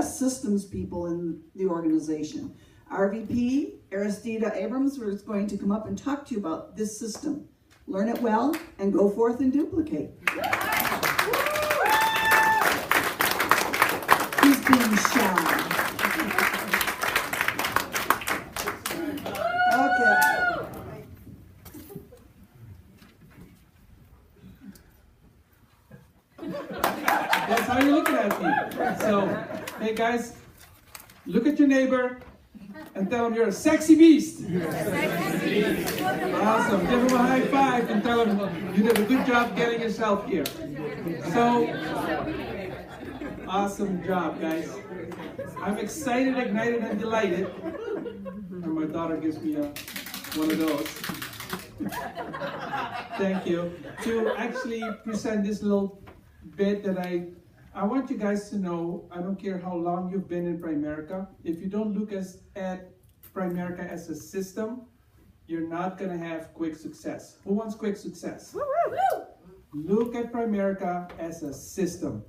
best systems people in the organization. RVP, Aristide Abrams, is going to come up and talk to you about this system. Learn it well and go forth and duplicate. He's being shy. Okay. That's how you're looking at me. So, hey guys, look at your neighbor and tell him you're a sexy beast. Awesome. Give him a high five and tell him you did a good job getting yourself here. So, awesome job, guys. I'm excited, ignited, and delighted. And my daughter gives me one of those. Thank you. To actually present this little bit that I want you guys to know, I don't care how long you've been in Primerica, if you don't look at Primerica as a system, you're not going to have quick success. Who wants quick success? Look at Primerica as a system.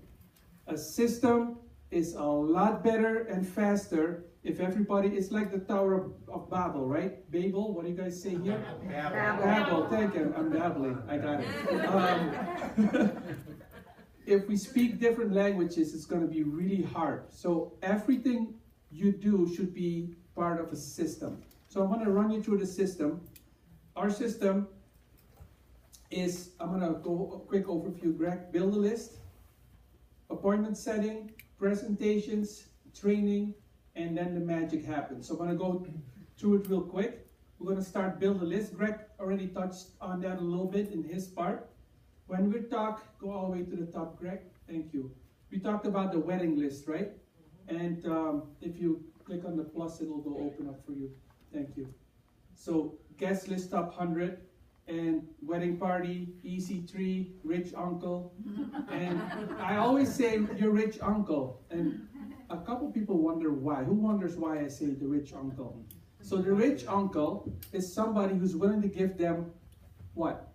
A system is a lot better and faster if everybody is like the Tower of Babel, right? Babel, what do you guys say here? Babel, thank you. I'm babbling, I got it. If we speak different languages, it's going to be really hard. So everything you do should be part of a system. So I'm going to run you through the system. Our system is, I'm going to go a quick overview, Greg. Build a list, appointment setting, presentations, training, and then the magic happens. So I'm going to go through it real quick. We're going to start build a list. Greg already touched on that a little bit in his part. When we talk, go all the way to the top, Greg. Thank you. We talked about the wedding list, right? And if you click on the plus, it'll go open up for you. Thank you. So guest list top 100 and wedding party, EC3, rich uncle. And I always say your rich uncle. And a couple people wonder why. Who wonders why I say the rich uncle? So the rich uncle is somebody who's willing to give them what?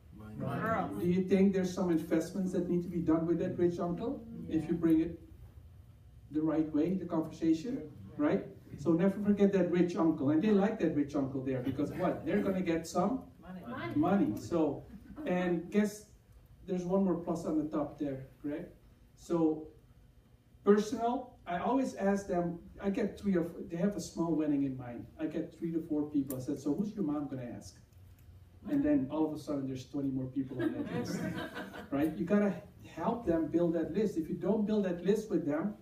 Do you think there's some investments that need to be done with that rich uncle? If you bring it the right way, the conversation, right? So never forget that rich uncle. And they like that rich uncle there because what? They're going to get some money. So, and guess there's one more plus on the top there, correct? So, personal, I always ask them, I get they have a small wedding in mind. I get 3 to 4 people. I said, so who's your mom going to ask? And then all of a sudden there's 20 more people on that list, right? You gotta help them build that list. If you don't build that list with them,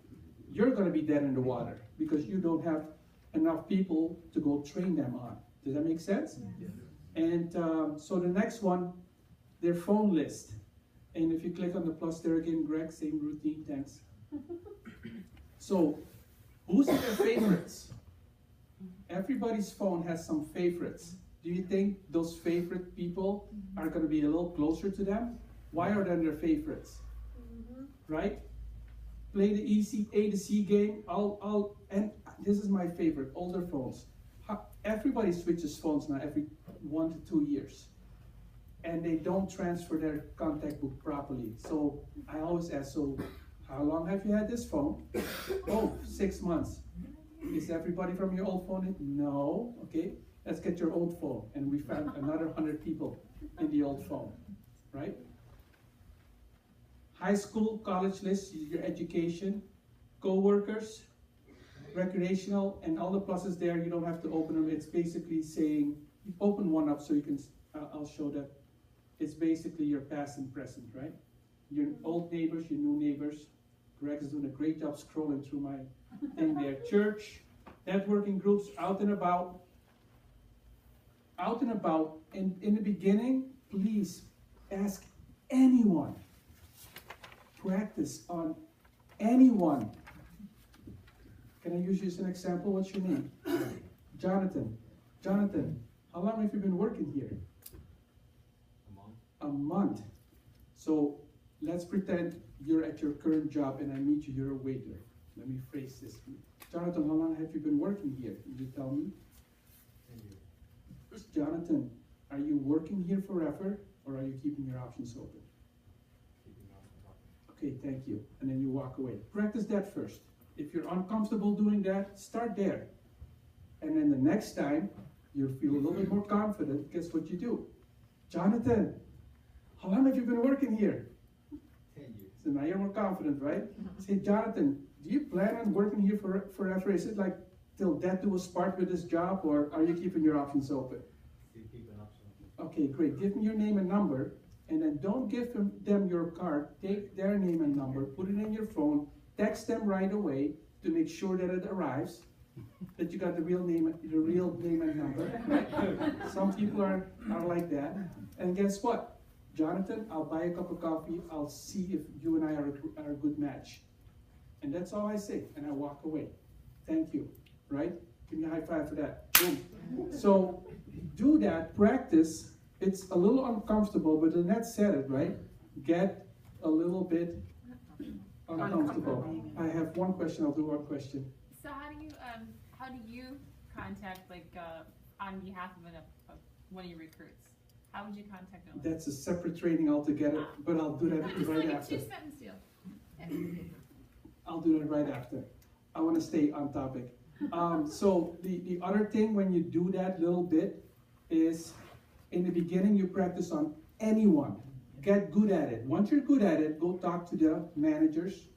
you're gonna be dead in the water because you don't have enough people to go train them on. Does that make sense? Yeah. And so the next one, their phone list. And if you click on the plus there again, Greg, same routine, thanks. So, who's their favorites? Everybody's phone has some favorites. Do you think those favorite people are going to be a little closer to them? Why are they their favorites? Right? Play the A to C game. And this is my favorite, older phones. Everybody switches phones now every 1 to 2 years. And they don't transfer their contact book properly. So I always ask, so how long have you had this phone? Oh, 6 months. Is everybody from your old phone? No. Okay. Let's get your old phone. And we found another 100 people in the old phone, right? High school, college list, your education, co-workers, recreational, and all the pluses there, you don't have to open them. It's basically saying, you open one up so you can, I'll show that. It's basically your past and present, right? Your old neighbors, your new neighbors. Greg is doing a great job scrolling through my thing there. Church, networking groups, out and about. Out and about, and in the beginning, please ask anyone. Practice on anyone. Can I use you as an example? What's your name? Jonathan. Jonathan, how long have you been working here? A month. So let's pretend you're at your current job and I meet you, you're a waiter. Let me phrase this. Jonathan, how long have you been working here? Can you tell me? Jonathan, are you working here forever or are you keeping your options open? Okay, thank you. And then you walk away. Practice that first. If you're uncomfortable doing that, start there. And then the next time you feel a little bit more confident, guess what you do? Jonathan, how long have you been working here? 10 years. So now you're more confident, right? Say, Jonathan, do you plan on working here forever? Is it like till death do us part with this job, or are you keeping your options open? Still keep an option. Okay, great. Give me your name and number, and then don't give them your card. Take their name and number, put it in your phone, text them right away to make sure that it arrives, that you got the real name and number. Right? Some people are like that. And guess what? Jonathan, I'll buy a cup of coffee. I'll see if you and I are a good match. And that's all I say, and I walk away. Thank you, right? Give me a high five for that. Boom. So do that, practice. It's a little uncomfortable, but Lynette said it, right? Get a little bit uncomfortable. I have one question, I'll do one question. So how do you contact, like, on behalf of one of your recruits? How would you contact them? That's a separate training altogether, but I'll do that Just right like a after. 2-sentence deal. I'll do that right after. I want to stay on topic. So the other thing when you do that little bit is in the beginning you practice on anyone. Get good at it. Once you're good at it, go talk to the managers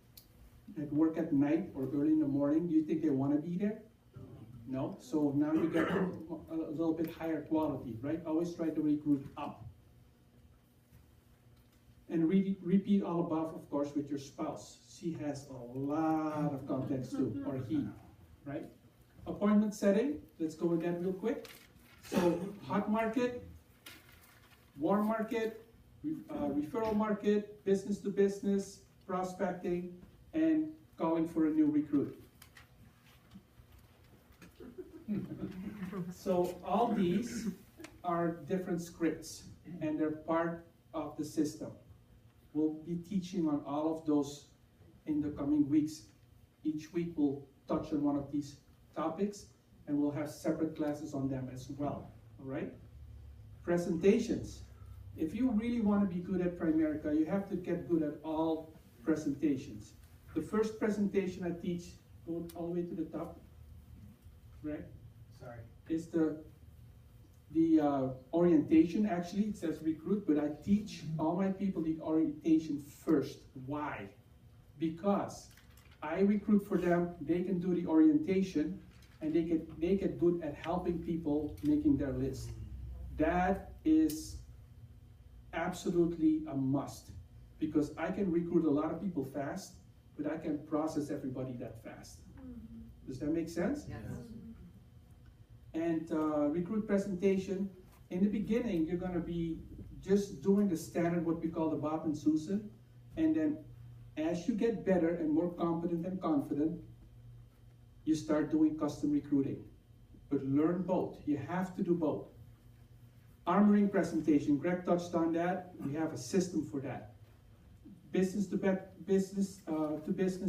that work at night or early in the morning. Do you think they want to be there? No. So now you get a little bit higher quality, right? Always try to recruit up. And repeat all above, of course, with your spouse. She has a lot of context too, or he, right? Appointment setting, let's go with that real quick. So hot market, warm market, referral market, business to business, prospecting, and calling for a new recruit. So all these are different scripts, and they're part of the system. We'll be teaching on all of those in the coming weeks. Each week we'll touch on one of these topics, and we'll have separate classes on them as well, all right? Presentations. If you really want to be good at Primerica, you have to get good at all presentations. The first presentation I teach, go all the way to the top, right? Sorry. Is the orientation. Actually, it says recruit, but I teach all my people the orientation first. Why? Because I recruit for them, they can do the orientation, and they get good at helping people making their list. That is absolutely a must, because I can recruit a lot of people fast, but I can process everybody that fast. Does that make sense? Yes. And recruit presentation, in the beginning, you're going to be just doing the standard, what we call the Bob and Susan, and then as you get better and more competent and confident, you start doing custom recruiting. But learn both. You have to do both. Armoring presentation, Greg touched on that. We have a system for that. Business to business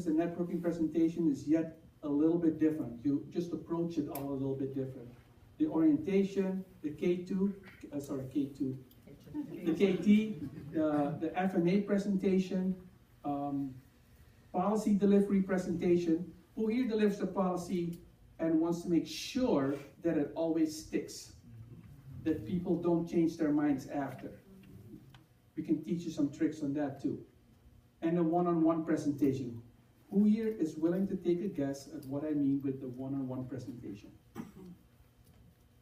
and networking presentation is yet a little bit different. You just approach it all a little bit different. The orientation, the K2, the KT, the F&A presentation, policy delivery presentation. Who here delivers the policy and wants to make sure that it always sticks, that people don't change their minds after? We can teach you some tricks on that too. And a one-on-one presentation. Who here is willing to take a guess at what I mean with the one-on-one presentation?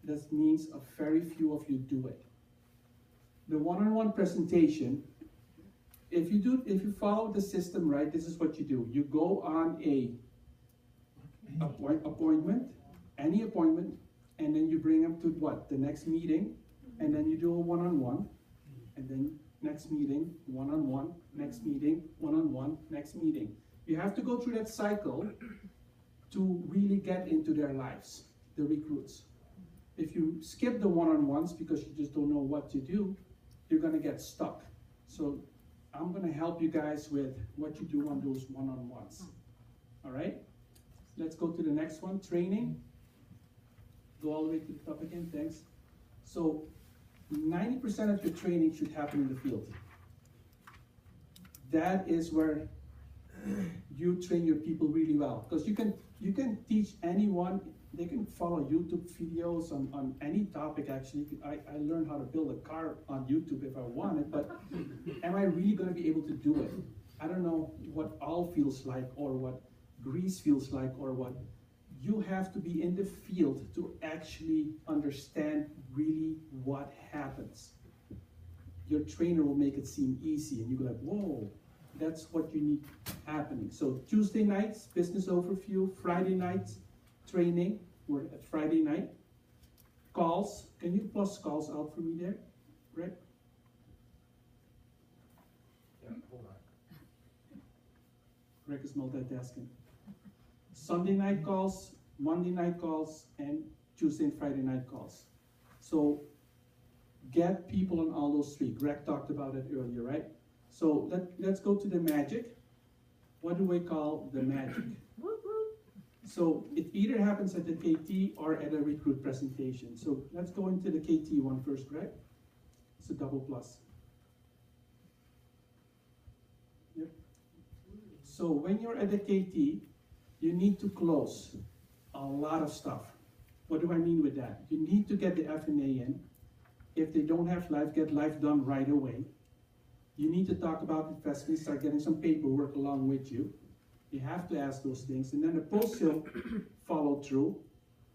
That means a very few of you do it. The one-on-one presentation, if you follow the system right, this is what you do. You go on a appointment, any appointment, and then you bring them to what? The next meeting, and then you do a one-on-one, and then next meeting, one-on-one, next meeting, one-on-one, next meeting. You have to go through that cycle to really get into their lives, the recruits. If you skip the one-on-ones because you just don't know what to do, you're going to get stuck. So I'm going to help you guys with what you do on those one-on-ones. All right? Let's go to the next one, training. Go all the way to the top again, thanks. So 90% of your training should happen in the field. That is where you train your people really well. Because you can teach anyone, they can follow YouTube videos on any topic actually. I learned how to build a car on YouTube if I wanted, but am I really going to be able to do it? I don't know what oil feels like or what grease feels like or what. You have to be in the field to actually understand really what happens. Your trainer will make it seem easy and you go like, whoa, that's what you need happening. So Tuesday nights, business overview. Friday nights, training. We're at Friday night. Calls. Can you plus calls out for me there, Greg? Yeah, hold on. Greg is multitasking. Sunday night calls, Monday night calls, and Tuesday and Friday night calls. So get people on all those three. Greg talked about it earlier, right? So let's go to the magic. What do we call the magic? So it either happens at the KT or at a recruit presentation. So let's go into the KT one first, Greg. It's a double plus. Yep. So when you're at the KT, you need to close a lot of stuff. What do I mean with that? You need to get the F&A in. If they don't have life, get life done right away. You need to talk about investments, start getting some paperwork along with you. You have to ask those things. And then the post-sale follow through.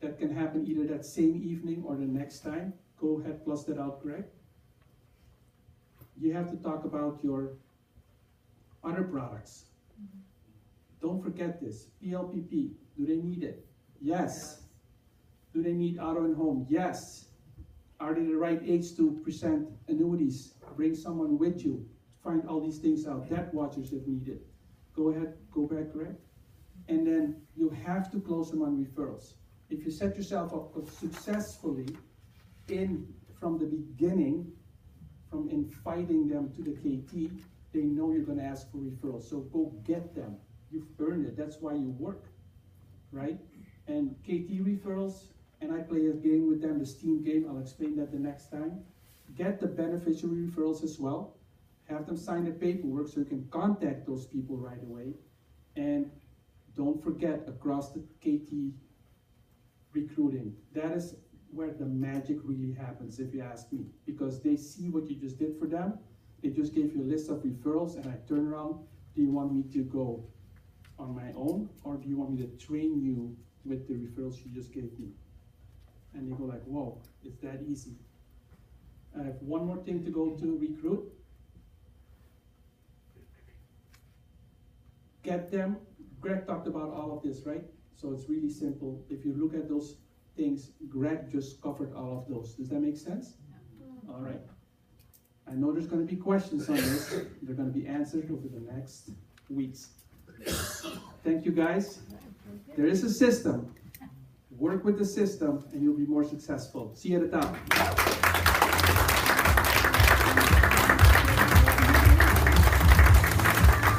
That can happen either that same evening or the next time. Go ahead, plus that out, Greg. You have to talk about your other products. Don't forget this. PLPP, do they need it? Yes. Do they need auto and home? Yes. Are they the right age to present annuities? Bring someone with you. Find all these things out. Debt watchers if needed. Go ahead, go back, Greg. And then you have to close them on referrals. If you set yourself up successfully from the beginning, from inviting them to the KT, they know you're going to ask for referrals. So go get them. You've earned it. That's why you work, right? And KT referrals, and I play a game with them, the STEAM game. I'll explain that the next time. Get the beneficiary referrals as well. Have them sign the paperwork so you can contact those people right away. And don't forget, across the KT recruiting, that is where the magic really happens, if you ask me. Because they see what you just did for them. They just gave you a list of referrals, and I turn around, do you want me to go on my own, or do you want me to train you with the referrals you just gave me? And they go like, whoa, it's that easy. I have one more thing to go to recruit. Get them. Greg talked about all of this, right? So it's really simple. If you look at those things, Greg just covered all of those. Does that make sense? All right. I know there's going to be questions on this. They're going to be answered over the next weeks. Thank you, guys. There is a system. Work with the system and you'll be more successful. See you at the top.